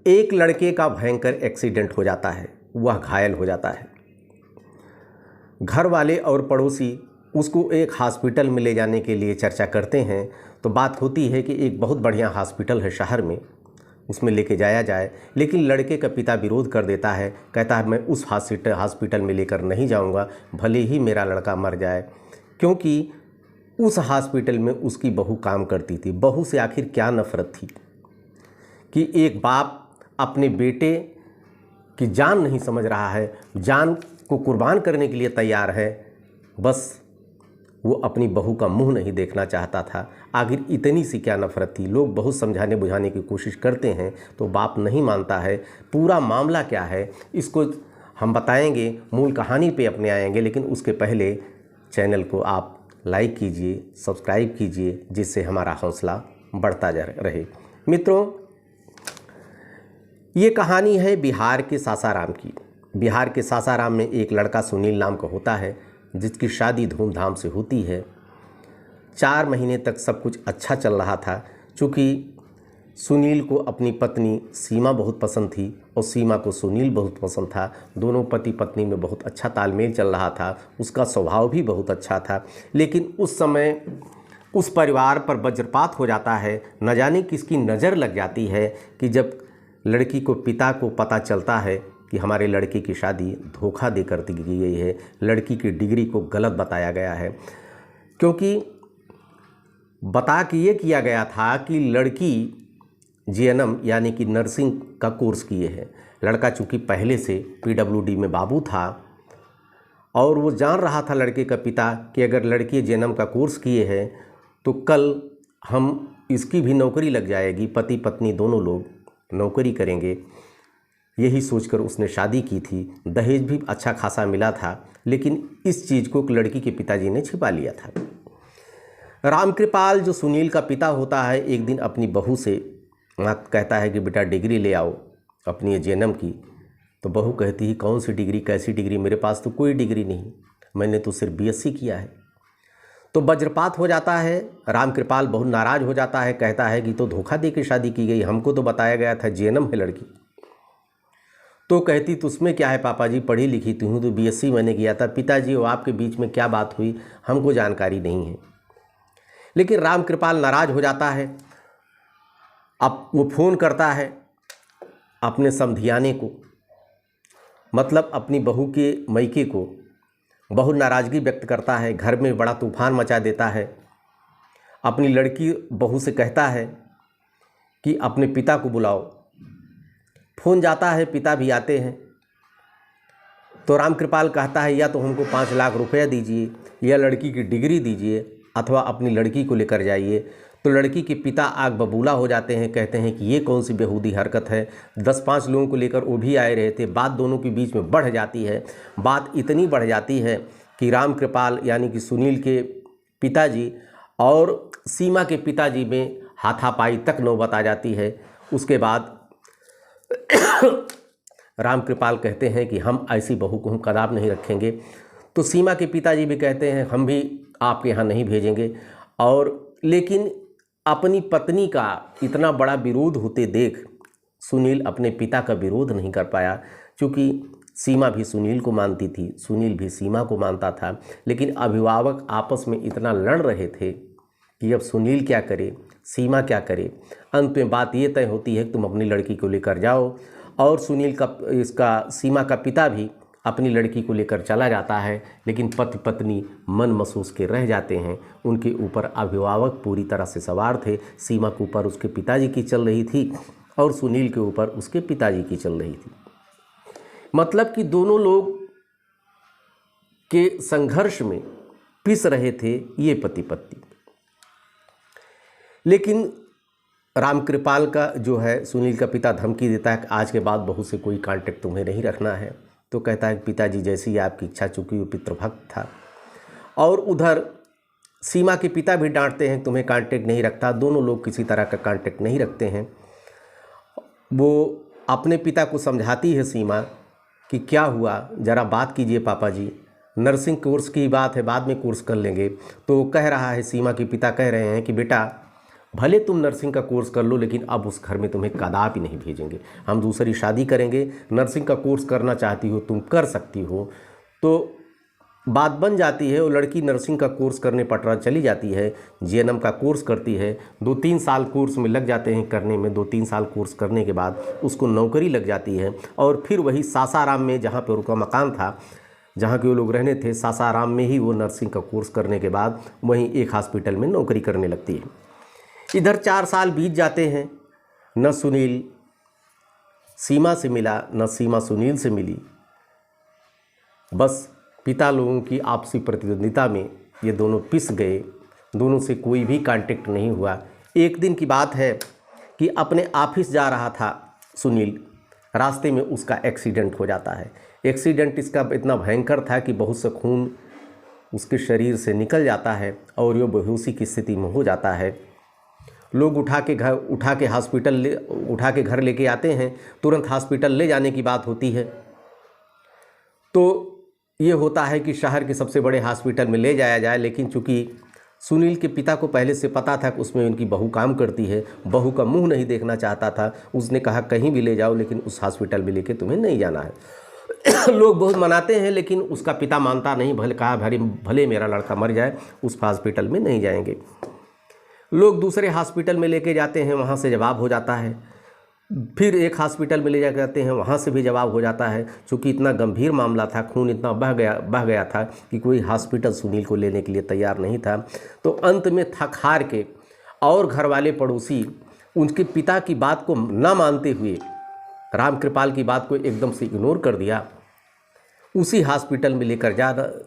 एक लड़के का भयंकर एक्सीडेंट हो जाता है, वह घायल हो जाता है। घर वाले और पड़ोसी उसको एक हॉस्पिटल में ले जाने के लिए चर्चा करते हैं। तो बात होती है कि एक बहुत बढ़िया हॉस्पिटल है शहर में, उसमें लेके जाया जाए। लेकिन लड़के का पिता विरोध कर देता है, कहता है मैं उस हॉस्पिटल में लेकर नहीं जाऊंगा, भले ही मेरा लड़का मर जाए। क्योंकि उस हॉस्पिटल में उसकी बहू काम करती थी। बहू से आखिर क्या नफ़रत थी कि एक बाप अपने बेटे की जान नहीं समझ रहा है, जान को कुर्बान करने के लिए तैयार है, बस वो अपनी बहू का मुंह नहीं देखना चाहता था। आखिर इतनी सी क्या नफ़रत थी। लोग बहुत समझाने बुझाने की कोशिश करते हैं तो बाप नहीं मानता है। पूरा मामला क्या है इसको हम बताएंगे, मूल कहानी पे अपने आएंगे। लेकिन उसके पहले चैनल को आप लाइक कीजिए, सब्सक्राइब कीजिए, जिससे हमारा हौसला बढ़ता जा रहे। मित्रों, ये कहानी है बिहार के सासाराम की। बिहार के सासाराम में एक लड़का सुनील नाम का होता है, जिसकी शादी धूमधाम से होती है। 4 महीने तक सब कुछ अच्छा चल रहा था। चूँकि सुनील को अपनी पत्नी सीमा बहुत पसंद थी और सीमा को सुनील बहुत पसंद था। दोनों पति पत्नी में बहुत अच्छा तालमेल चल रहा था, उसका स्वभाव भी बहुत अच्छा था। लेकिन उस समय उस परिवार पर वज्रपात हो जाता है। न जाने किसकी नज़र लग जाती है कि जब लड़की को पिता को पता चलता है कि हमारे लड़के की शादी धोखा देकर की गई है, लड़की की डिग्री को गलत बताया गया है। क्योंकि बता के ये किया गया था कि लड़की जीएनएम यानी कि नर्सिंग का कोर्स किए है। लड़का चूँकि पहले से पीडब्ल्यूडी में बाबू था और वो जान रहा था लड़के का पिता कि अगर लड़की जीएनएम का कोर्स किए हैं तो कल हम इसकी भी नौकरी लग जाएगी, पति पत्नी दोनों लोग नौकरी करेंगे। यही सोचकर उसने शादी की थी। दहेज भी अच्छा खासा मिला था, लेकिन इस चीज़ को लड़की के पिताजी ने छिपा लिया था। रामकृपाल जो सुनील का पिता होता है, एक दिन अपनी बहू से कहता है कि बेटा डिग्री ले आओ अपनी जीएनएम की। तो बहू कहती है कौन सी डिग्री, कैसी डिग्री, मेरे पास तो कोई डिग्री नहीं, मैंने तो सिर्फ बीएससी किया है। तो वज्रपात हो जाता है। रामकृपाल बहुत नाराज़ हो जाता है, कहता है कि तो धोखा दे के शादी की गई, हमको तो बताया गया था जीएनएम है लड़की। तो कहती तो उसमें क्या है पापा जी, पढ़ी लिखी तो हूँ, तो बीएससी मैंने किया था। पिताजी वो आपके बीच में क्या बात हुई हमको जानकारी नहीं है। लेकिन रामकृपाल नाराज़ हो जाता है। अब वो फ़ोन करता है अपने समधियाने को, मतलब अपनी बहू के मैके को। बहुत नाराज़गी व्यक्त करता है, घर में बड़ा तूफान मचा देता है। अपनी लड़की बहू से कहता है कि अपने पिता को बुलाओ। फ़ोन जाता है, पिता भी आते हैं। तो रामकृपाल कहता है या तो हमको 5 लाख रुपया दीजिए या लड़की की डिग्री दीजिए अथवा अपनी लड़की को लेकर जाइए। तो लड़की के पिता आग बबूला हो जाते हैं, कहते हैं कि ये कौन सी बेहूदी हरकत है। 10-5 लोगों को लेकर वो भी आए रहे थे। बात दोनों के बीच में बढ़ जाती है। बात इतनी बढ़ जाती है कि रामकृपाल यानी कि सुनील के पिताजी और सीमा के पिताजी में हाथापाई तक नौबत आ जाती है। उसके बाद रामकृपाल कहते हैं कि हम ऐसी बहू को हम कदाप नहीं रखेंगे। तो सीमा के पिताजी भी कहते हैं हम भी आपके यहाँ नहीं भेजेंगे। और लेकिन अपनी पत्नी का इतना बड़ा विरोध होते देख सुनील अपने पिता का विरोध नहीं कर पाया। क्योंकि सीमा भी सुनील को मानती थी, सुनील भी सीमा को मानता था। लेकिन अभिभावक आपस में इतना लड़ रहे थे कि अब सुनील क्या करे, सीमा क्या करे। अंत में बात ये तय होती है कि तुम अपनी लड़की को लेकर जाओ। और सुनील का सीमा का पिता भी अपनी लड़की को लेकर चला जाता है। लेकिन पति पत्नी मन महसूस के रह जाते हैं। उनके ऊपर अभिभावक पूरी तरह से सवार थे। सीमा के ऊपर उसके पिताजी की चल रही थी और सुनील के ऊपर उसके पिताजी की चल रही थी। मतलब कि दोनों लोग के संघर्ष में पिस रहे थे ये पति पत्नी। लेकिन रामकृपाल का जो है सुनील का पिता धमकी देता है कि आज के बाद बहू से कोई कांटेक्ट तुम्हें नहीं रखना है। तो कहता है कि पिताजी जैसी आपकी इच्छा, चूँकि वो पितृभक्त था। और उधर सीमा के पिता भी डांटते हैं तुम्हें कांटेक्ट नहीं रखता। दोनों लोग किसी तरह का कांटेक्ट नहीं रखते हैं। वो अपने पिता को समझाती है सीमा कि क्या हुआ, ज़रा बात कीजिए पापा जी, नर्सिंग कोर्स की बात है, बाद में कोर्स कर लेंगे। तो कह रहा है, सीमा के पिता कह रहे हैं कि बेटा भले तुम नर्सिंग का कोर्स कर लो, लेकिन अब उस घर में तुम्हें कदापि नहीं भेजेंगे, हम दूसरी शादी करेंगे। नर्सिंग का कोर्स करना चाहती हो तुम कर सकती हो। तो बात बन जाती है। वो लड़की नर्सिंग का कोर्स करने पटना चली जाती है, जीएनएम का कोर्स करती है। 2-3 साल कोर्स में लग जाते हैं करने में। 2-3 साल कोर्स करने के बाद उसको नौकरी लग जाती है, और फिर वही सासाराम में, जहाँ पर उनका मकान था, जहाँ के वो लोग रहने थे, सासाराम में ही वो नर्सिंग का कोर्स करने के बाद वहीं एक हॉस्पिटल में नौकरी करने लगती है। इधर 4 साल बीत जाते हैं। न सुनील सीमा से मिला, न सीमा सुनील से मिली। बस पिता लोगों की आपसी प्रतिद्वंदिता में ये दोनों पिस गए, दोनों से कोई भी कांटेक्ट नहीं हुआ। एक दिन की बात है कि अपने ऑफिस जा रहा था सुनील, रास्ते में उसका एक्सीडेंट हो जाता है। एक्सीडेंट इसका इतना भयंकर था कि बहुत सा खून उसके शरीर से निकल जाता है और वो बेहोशी की स्थिति में हो जाता है। लोग उठा के घर लेके आते हैं। तुरंत हॉस्पिटल ले जाने की बात होती है। तो ये होता है कि शहर के सबसे बड़े हॉस्पिटल में ले जाया जाए, लेकिन चूंकि सुनील के पिता को पहले से पता था कि उसमें उनकी बहू काम करती है, बहू का मुंह नहीं देखना चाहता था। उसने कहा कहीं भी ले जाओ, लेकिन उस हॉस्पिटल में लेके तुम्हें नहीं जाना है। लोग बहुत मनाते हैं, लेकिन उसका पिता मानता नहीं। भले मेरा लड़का मर जाए, उस हॉस्पिटल में नहीं जाएंगे। लोग दूसरे हॉस्पिटल में लेके जाते हैं, वहाँ से जवाब हो जाता है। फिर एक हॉस्पिटल में ले जाकर जाते हैं, वहाँ से भी जवाब हो जाता है। चूँकि इतना गंभीर मामला था, खून इतना बह गया था कि कोई हॉस्पिटल सुनील को लेने के लिए तैयार नहीं था। तो अंत में थक हार के और घर वाले पड़ोसी उनके पिता की बात को ना मानते हुए रामकृपाल की बात को एकदम से इग्नोर कर दिया। उसी हॉस्पिटल में लेकर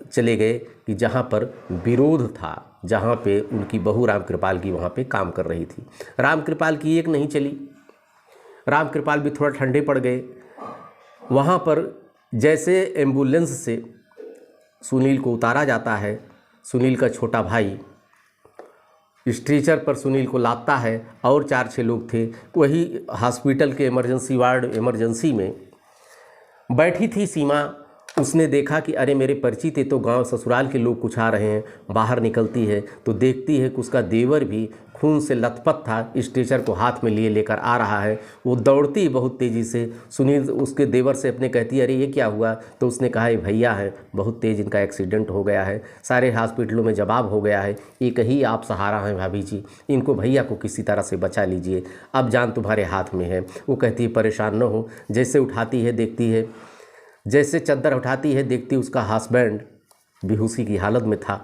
चले गए कि जहाँ पर विरोध था, जहाँ पे उनकी बहू रामकृपाल की वहाँ पे काम कर रही थी। रामकृपाल की एक नहीं चली, रामकृपाल भी थोड़ा ठंडे पड़ गए। वहाँ पर जैसे एम्बुलेंस से सुनील को उतारा जाता है, सुनील का छोटा भाई स्ट्रेचर पर सुनील को लाता है, और 4-6 लोग थे। वही हॉस्पिटल के इमरजेंसी में बैठी थी सीमा। उसने देखा कि अरे मेरे परिचित तो गांव ससुराल के लोग कुछ आ रहे हैं। बाहर निकलती है तो देखती है कि उसका देवर भी खून से लथपथ था, स्ट्रेचर को हाथ में लिए लेकर आ रहा है। वो दौड़ती बहुत तेज़ी से। सुनील उसके देवर से अपने कहती है अरे ये क्या हुआ? तो उसने कहा ये भैया है, बहुत तेज़ इनका एक्सीडेंट हो गया है, सारे हॉस्पिटलों में जवाब हो गया है, एक ही आप सहारा हैं भाभी जी, इनको भैया को किसी तरह से बचा लीजिए, अब जान तुम्हारे हाथ में है। वो कहती है परेशान न हो। जैसे उठाती है देखती है, जैसे चद्दर उठाती है देखती उसका हस्बैंड बेहोशी की हालत में था।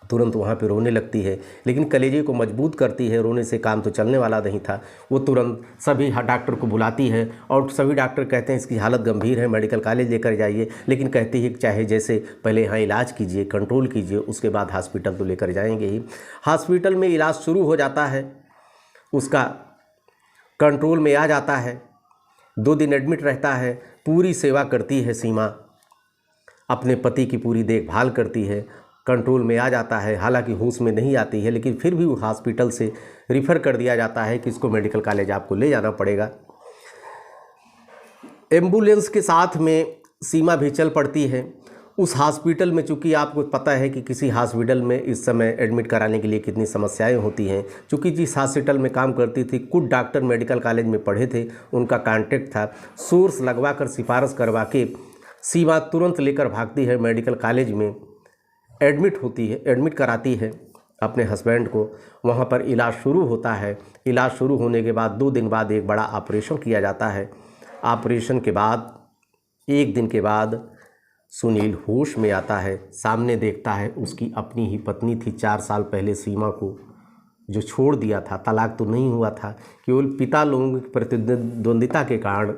तुरंत वहाँ पे रोने लगती है, लेकिन कलेजे को मजबूत करती है, रोने से काम तो चलने वाला नहीं था। वो तुरंत सभी डॉक्टर को बुलाती है और सभी डॉक्टर कहते हैं इसकी हालत गंभीर है, मेडिकल कॉलेज लेकर जाइए। लेकिन कहती है कि चाहे जैसे पहले यहाँ इलाज कीजिए, कंट्रोल कीजिए, उसके बाद हॉस्पिटल तो लेकर जाएंगे ही। हॉस्पिटल में इलाज शुरू हो जाता है, उसका कंट्रोल में आ जाता है। 2 दिन एडमिट रहता है। पूरी सेवा करती है सीमा, अपने पति की पूरी देखभाल करती है, कंट्रोल में आ जाता है। हालांकि होश में नहीं आती है, लेकिन फिर भी वो हॉस्पिटल से रिफ़र कर दिया जाता है कि इसको मेडिकल कॉलेज आपको ले जाना पड़ेगा। एम्बुलेंस के साथ में सीमा भी चल पड़ती है उस हॉस्पिटल में। चूँकि आपको पता है कि किसी हॉस्पिटल में इस समय एडमिट कराने के लिए कितनी समस्याएं होती हैं। चूँकि जिस हॉस्पिटल में काम करती थी, कुछ डॉक्टर मेडिकल कॉलेज में पढ़े थे, उनका कांटेक्ट था। सोर्स लगवा कर सिफारिश करवा के सीमा तुरंत लेकर भागती है मेडिकल कॉलेज में, एडमिट कराती है अपने हस्बैंड को। वहाँ पर इलाज शुरू होता है। इलाज शुरू होने के बाद 2 दिन बाद एक बड़ा ऑपरेशन किया जाता है। ऑपरेशन के बाद 1 दिन के बाद सुनील होश में आता है। सामने देखता है उसकी अपनी ही पत्नी थी, 4 साल पहले सीमा को जो छोड़ दिया था। तलाक तो नहीं हुआ था, केवल पिता लोगों की प्रतिद्वंदिता के कारण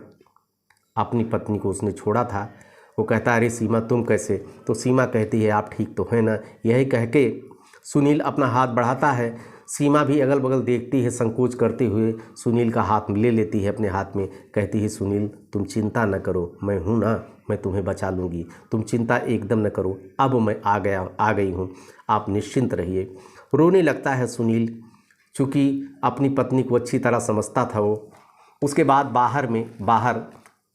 अपनी पत्नी को उसने छोड़ा था। वो कहता है अरे सीमा तुम कैसे? तो सीमा कहती है आप ठीक तो है ना? यही कह के सुनील अपना हाथ बढ़ाता है। सीमा भी अगल बगल देखती है, संकोच करते हुए सुनील का हाथ ले लेती है अपने हाथ में। कहती है सुनील तुम चिंता न करो, मैं हूँ ना, मैं तुम्हें बचा लूँगी, तुम चिंता एकदम न करो, अब मैं आ गई हूँ, आप निश्चिंत रहिए। रोने लगता है सुनील, चूँकि अपनी पत्नी को अच्छी तरह समझता था वो। उसके बाद बाहर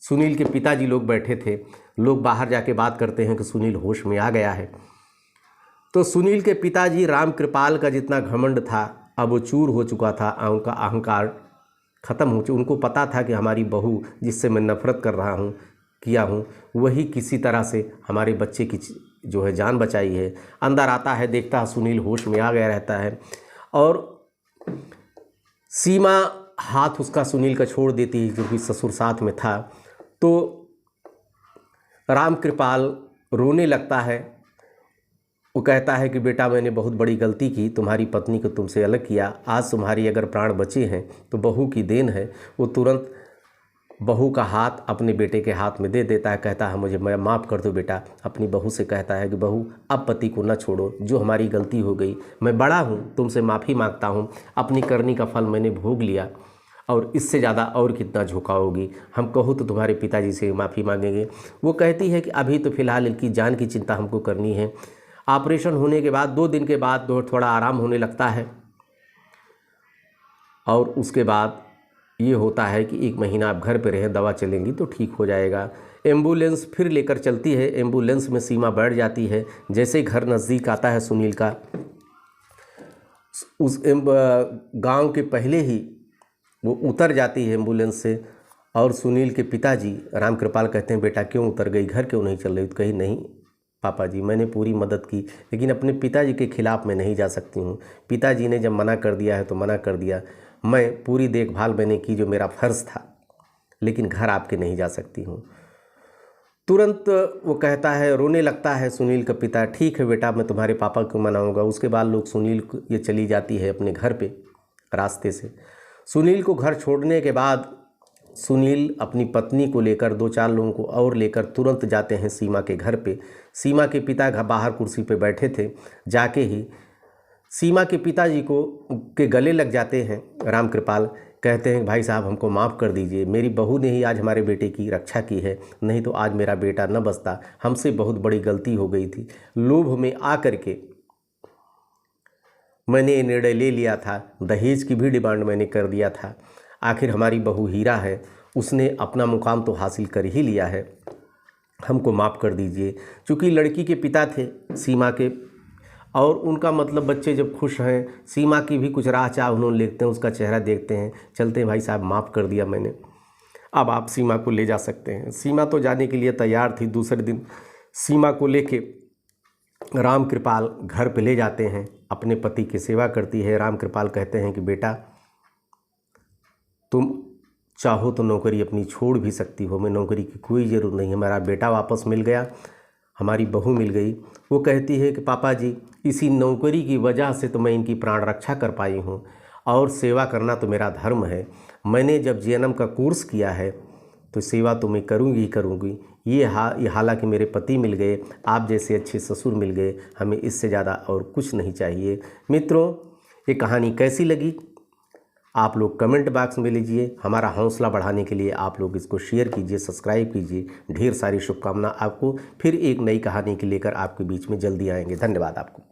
सुनील के पिताजी लोग बैठे थे। लोग बाहर जाके बात करते हैं कि सुनील होश में आ गया है। तो सुनील के पिताजी रामकृपाल का जितना घमंड था अब वो चूर हो चुका था, उनका अहंकार ख़त्म हो चुका। उनको पता था कि हमारी बहू जिससे मैं नफ़रत कर रहा हूँ, किया हूँ, वही किसी तरह से हमारे बच्चे की जो है जान बचाई है। अंदर आता है, देखता है सुनील होश में आ गया रहता है और सीमा हाथ उसका सुनील का छोड़ देती है, क्योंकि ससुर साथ में था। तो राम कृपाल रोने लगता है। वो कहता है कि बेटा मैंने बहुत बड़ी गलती की, तुम्हारी पत्नी को तुमसे अलग किया, आज तुम्हारी अगर प्राण बचे हैं तो बहू की देन है। वो तुरंत बहू का हाथ अपने बेटे के हाथ में दे देता है, कहता है मुझे माफ़ कर दो बेटा। अपनी बहू से कहता है कि बहू अब पति को न छोड़ो, जो हमारी गलती हो गई, मैं बड़ा हूँ, तुमसे माफ़ी मांगता हूँ, अपनी करनी का फल मैंने भोग लिया और इससे ज़्यादा और कितना झुकाओगी, हम कहो तो तुम्हारे पिताजी से माफ़ी मांगेंगे। वो कहती है कि अभी तो फ़िलहाल इनकी जान की चिंता हमको करनी है। ऑपरेशन होने के बाद 2 दिन के बाद थोड़ा आराम होने लगता है और उसके बाद ये होता है कि 1 महीना आप घर पे रहें, दवा चलेंगी तो ठीक हो जाएगा। एम्बुलेंस फिर लेकर चलती है, एम्बुलेंस में सीमा बैठ जाती है। जैसे घर नज़दीक आता है सुनील का, उस गांव के पहले ही वो उतर जाती है एम्बुलेंस से और सुनील के पिताजी राम कृपाल कहते हैं बेटा क्यों उतर गई, घर क्यों नहीं चल रही? तो कही नहीं पापा जी, मैंने पूरी मदद की, लेकिन अपने पिताजी के खिलाफ़ मैं नहीं जा सकती हूँ। पिताजी ने जब मना कर दिया है तो मना कर दिया, मैं पूरी देखभाल मैंने की जो मेरा फ़र्ज़ था, लेकिन घर आपके नहीं जा सकती हूँ। तुरंत वो कहता है, रोने लगता है सुनील का पिता, ठीक है बेटा मैं तुम्हारे पापा को मनाऊंगा। उसके बाद लोग सुनील को ये चली जाती है अपने घर पे रास्ते से। सुनील को घर छोड़ने के बाद सुनील अपनी पत्नी को लेकर 2-4 लोगों को और लेकर तुरंत जाते हैं सीमा के घर पे। सीमा के पिता बाहर कुर्सी पे बैठे थे, जाके ही सीमा के पिताजी को के गले लग जाते हैं। राम कृपाल कहते हैं भाई साहब हमको माफ़ कर दीजिए, मेरी बहू ने ही आज हमारे बेटे की रक्षा की है, नहीं तो आज मेरा बेटा न बचता, हमसे बहुत बड़ी गलती हो गई थी, लोभ में आकर के मैंने ये निर्णय ले लिया था, दहेज की भी डिमांड मैंने कर दिया था। आखिर हमारी बहू हीरा है, उसने अपना मुकाम तो हासिल कर ही लिया है, हमको माफ़ कर दीजिए। चूँकि लड़की के पिता थे सीमा के और उनका मतलब बच्चे जब खुश हैं, सीमा की भी कुछ राह चाह उन्होंने देखते हैं, उसका चेहरा देखते हैं, चलते हैं भाई साहब माफ़ कर दिया मैंने, अब आप सीमा को ले जा सकते हैं। सीमा तो जाने के लिए तैयार थी। दूसरे दिन सीमा को लेके राम कृपाल घर पे ले जाते हैं, अपने पति की सेवा करती है। राम कृपाल कहते हैं कि बेटा तुम चाहो तो नौकरी अपनी छोड़ भी सकती हो, मैं नौकरी की कोई ज़रूरत नहीं है, हमारा बेटा वापस मिल गया, हमारी बहू मिल गई। वो कहती है कि पापा जी इसी नौकरी की वजह से तो मैं इनकी प्राण रक्षा कर पाई हूँ और सेवा करना तो मेरा धर्म है। मैंने जब जीएनएम का कोर्स किया है तो सेवा तो मैं करूँगी ही करूँगी। ये हालांकि मेरे पति मिल गए, आप जैसे अच्छे ससुर मिल गए, हमें इससे ज़्यादा और कुछ नहीं चाहिए। मित्रों ये कहानी कैसी लगी आप लोग कमेंट बॉक्स में लीजिए। हमारा हौसला बढ़ाने के लिए आप लोग इसको शेयर कीजिए, सब्सक्राइब कीजिए। ढेर सारी शुभकामना आपको। फिर एक नई कहानी के लेकर आपके बीच में जल्दी आएंगे। धन्यवाद आपको।